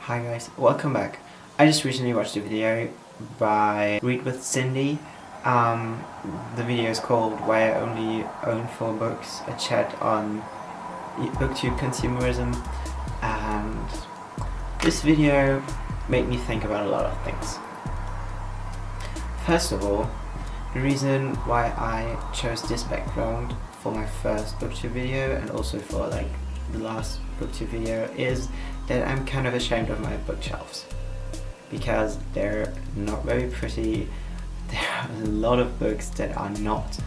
Hi guys, welcome back. I just recently watched a video by Read with Cindy. The video is called Why I Only Own 4 Books, a chat on booktube consumerism, and this video made me think about a lot of things. First of all, the reason why I chose this background for my first booktube video and also for like the last booktube video is that I'm kind of ashamed of my bookshelves because they're not very pretty. There are a lot of books that are not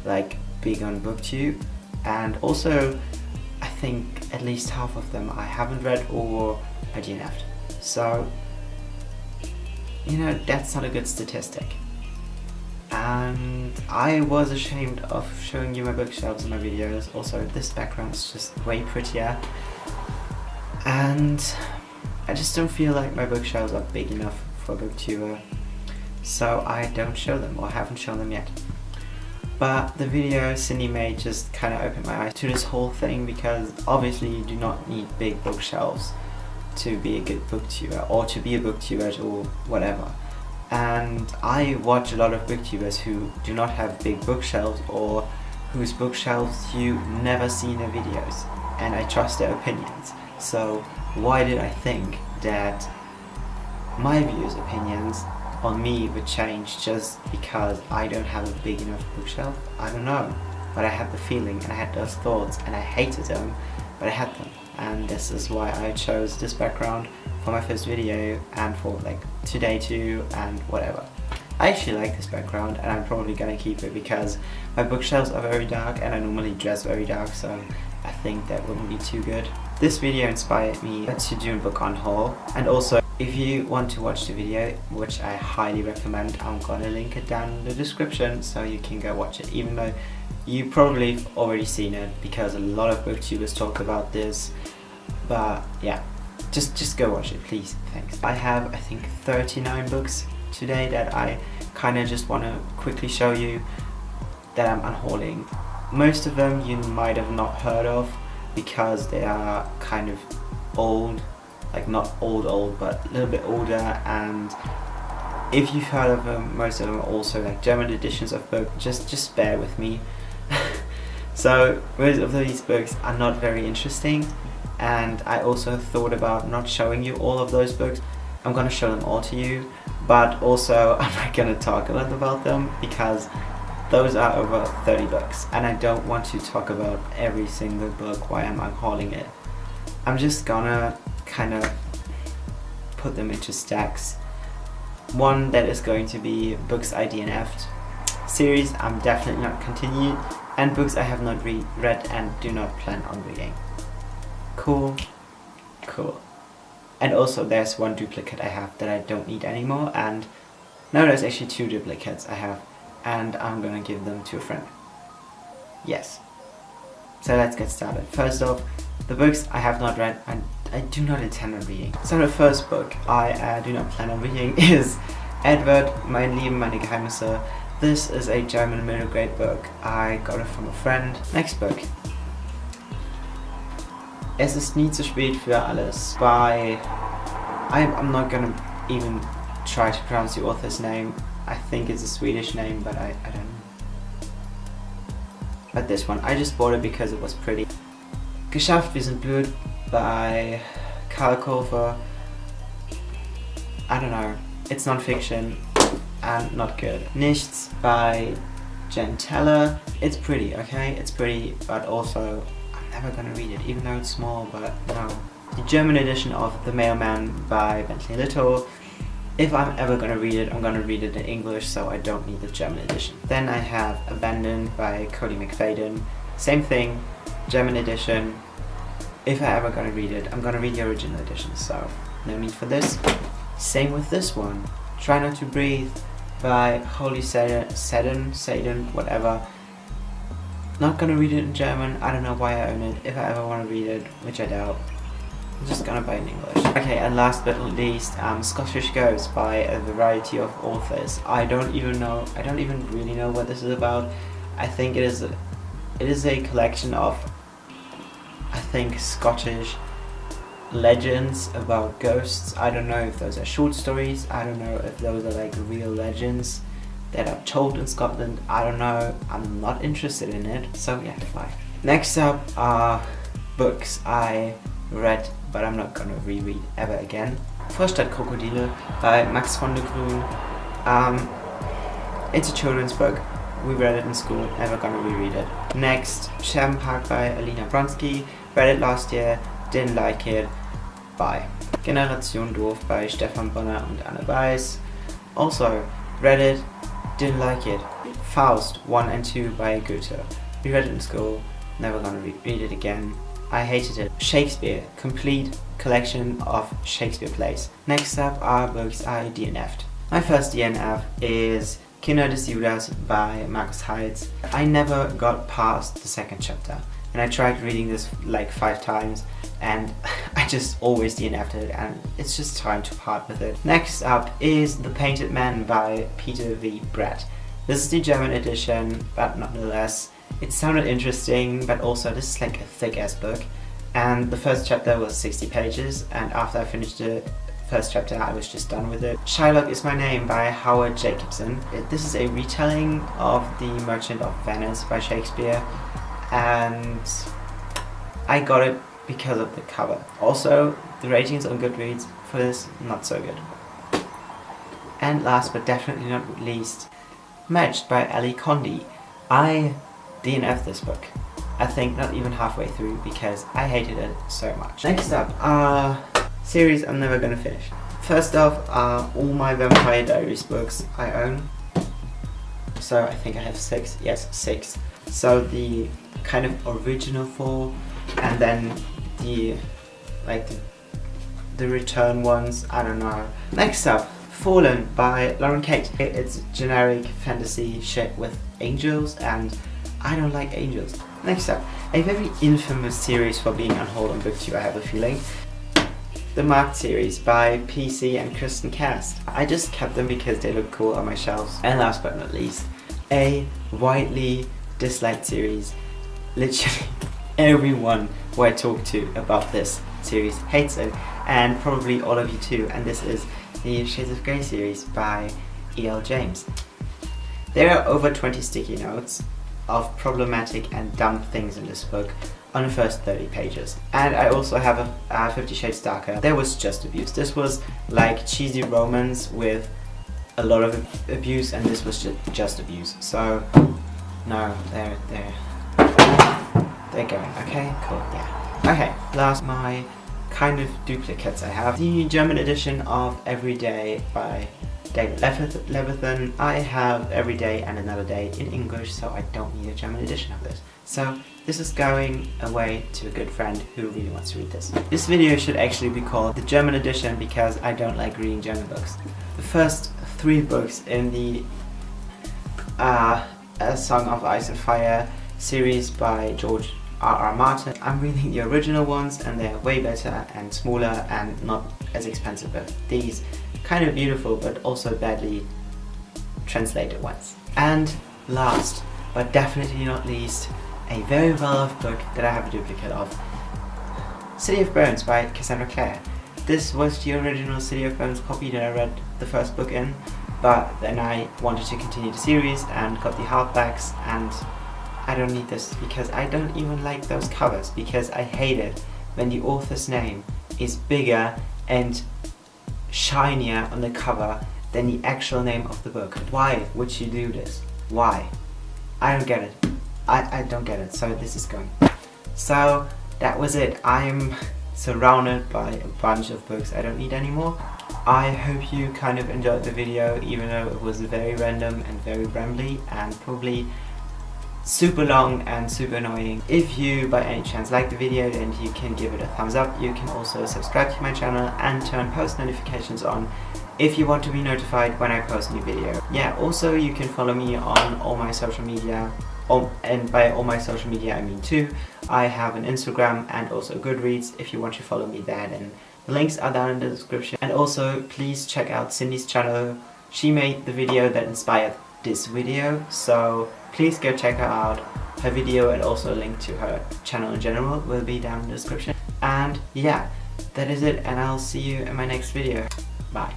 like big on booktube, and also I think at least half of them I haven't read or I DNF'd. So you know, that's not a good statistic. And I was ashamed of showing you my bookshelves in my videos. Also, this background is just way prettier. And I just don't feel like my bookshelves are big enough for a booktuber. So I don't show them, or haven't shown them yet. But the video Cindy made just kind of opened my eyes to this whole thing, because obviously you do not need big bookshelves to be a good booktuber, or to be a booktuber or whatever. And I watch a lot of booktubers who do not have big bookshelves, or whose bookshelves you never see in their videos, and I trust their opinions. So why did I think that my opinions on me would change just because I don't have a big enough bookshelf? I don't know, but I had the feeling and I had those thoughts and I hated them, but I had them. And this is why I chose this background for my first video and for like today too and whatever. I actually like this background and I'm probably gonna keep it because my bookshelves are very dark and I normally dress very dark, so I think that wouldn't be too good. This video inspired me to do a book Unhaul, and also if you want to watch the video, which I highly recommend, I'm gonna link it down in the description so you can go watch it, even though you probably have already seen it because a lot of booktubers talk about this. But yeah, just go watch it, please. Thanks. I have, I think, 39 books today that I kind of just want to quickly show you that I'm unhauling. Most of them you might have not heard of because they are kind of old, like not old, but a little bit older, and if you've heard of them, most of them are also like German editions of books. Just bear with me. So most of these books are not very interesting, and I also thought about not showing you all of those books. I'm gonna show them all to you, but also I'm not gonna talk a lot about them because those are over 30 books and I don't want to talk about every single book while I'm unhauling it. I'm just gonna kind of put them into stacks. One that is going to be books I DNF'd, series I'm definitely not continuing, and books I have not read and do not plan on reading. Cool. And also there's one duplicate I have that I don't need anymore, and no, there's actually 2 duplicates I have, and I'm gonna give them to a friend. Yes. So let's get started. First off, the books I have not read and I do not intend on reading. So the first book I do not plan on reading is Edward, Mein Leben, meine Geheimnisse. This is a German middle grade book. I got it from a friend. Next book. Es ist nie zu spät für alles by... I'm not gonna even try to pronounce the author's name. I think it's a Swedish name, but I don't know. But this one, I just bought it because it was pretty. Geschafft, wir sind blöd by Karl Kofer. I don't know, it's non-fiction and not good. Nichts by Jen Teller. It's pretty, okay? It's pretty, but also I'm never gonna read it, even though it's small, but no. The German edition of The Mailman by Bentley Little. If I'm ever gonna read it, I'm gonna read it in English, so I don't need the German edition. Then I have Abandoned by Cody McFadden. Same thing, German edition. If I ever gonna read it, I'm gonna read the original edition, so no need for this. Same with this one, Try Not to Breathe by Holy Seiden, whatever. Not gonna read it in German, I don't know why I own it. If I ever wanna read it, which I doubt, I'm just gonna buy it in English. Okay, and last but not least, Scottish Ghosts by a variety of authors. I don't even really know what this is about. I think it is a collection of, I think, Scottish legends about ghosts. I don't know if those are short stories, I don't know if those are like real legends that are told in Scotland, I don't know, I'm not interested in it, so yeah, bye. Next up are books I read but I'm not gonna reread ever again. Vorstadt Krokodile by Max von der Grün. It's a children's book, we read it in school, never gonna reread it. Next, Scherben Park by Alina Bronski, read it last year, didn't like it, bye. Generation Doof by Stefan Bonner und Anne Weiss, also read it, didn't like it. Faust 1 and 2 by Goethe, we read it in school, never gonna read it again. I hated it. Shakespeare, complete collection of Shakespeare plays. Next up are books I DNF'd. My first DNF is Kinder des Judas by Markus Heitz. I never got past the second chapter, and I tried reading this like 5 times, and I just always DNF'd it, and it's just time to part with it. Next up is The Painted Man by Peter V. Brett. This is the German edition, but nonetheless, it sounded interesting, but also this is like a thick ass book, and the first chapter was 60 pages, and after I finished the first chapter I was just done with it. Shylock is My Name by Howard Jacobson. This is a retelling of The Merchant of Venice by Shakespeare, and I got it because of the cover. Also, the ratings on Goodreads for this, not so good. And last but definitely not least, Matched by Ali Condi. I DNF'd this book. I think not even halfway through because I hated it so much. Next up are series I'm never gonna finish. First off are all my Vampire Diaries books I own. So I think I have 6. Yes, 6. So the kind of original 4, and then the like the return ones, I don't know. Next up, Fallen by Lauren Kate. It's generic fantasy shit with angels, and I don't like angels. Next up, a very infamous series for being Unhauled on BookTube, I have a feeling. The Marked series by PC and Kristen Cast. I just kept them because they look cool on my shelves. And last but not least, a widely disliked series. Literally everyone who I talk to about this series hates it, and probably all of you too, and this is the Shades of Grey series by E.L. James. There are over 20 sticky notes of problematic and dumb things in this book on the first 30 pages. And I also have a 50 Shades Darker. There was just abuse. This was like cheesy romance with a lot of abuse, and this was just abuse. So, no, they're going. Okay, cool, yeah. Okay, last, my kind of duplicates I have. The German edition of Every Day by David Levithan. I have Every Day and Another Day in English, so I don't need a German edition of this. So this is going away to a good friend who really wants to read this. This video should actually be called the German edition because I don't like reading German books. The first 3 books in the A Song of Ice and Fire series by George R.R. Martin. I'm reading the original ones, and they're way better and smaller and not as expensive, but these kind of beautiful but also badly translated ones. And last but definitely not least, a very well-loved book that I have a duplicate of, City of Bones by Cassandra Clare. This was the original City of Bones copy that I read the first book in, but then I wanted to continue the series and got the hardbacks, and I don't need this because I don't even like those covers, because I hate it when the author's name is bigger and shinier on the cover than the actual name of the book. Why would you do this? Why? I don't get it. I don't get it, so this is going. So that was it. I'm surrounded by a bunch of books I don't need anymore. I hope you kind of enjoyed the video, even though it was very random and very rambly and probably super long and super annoying. If you by any chance like the video, then you can give it a thumbs up. You can also subscribe to my channel and turn post notifications on if you want to be notified when I post a new video. Yeah, also you can follow me on all my social media, and by all my social media I mean 2. I have an Instagram and also Goodreads. If you want to follow me there, then the links are down in the description. And also please check out Cindy's channel. She made the video that inspired this video, so please go check her out. Her video and also a link to her channel in general will be down in the description. And yeah, that is it, and I'll see you in my next video. Bye.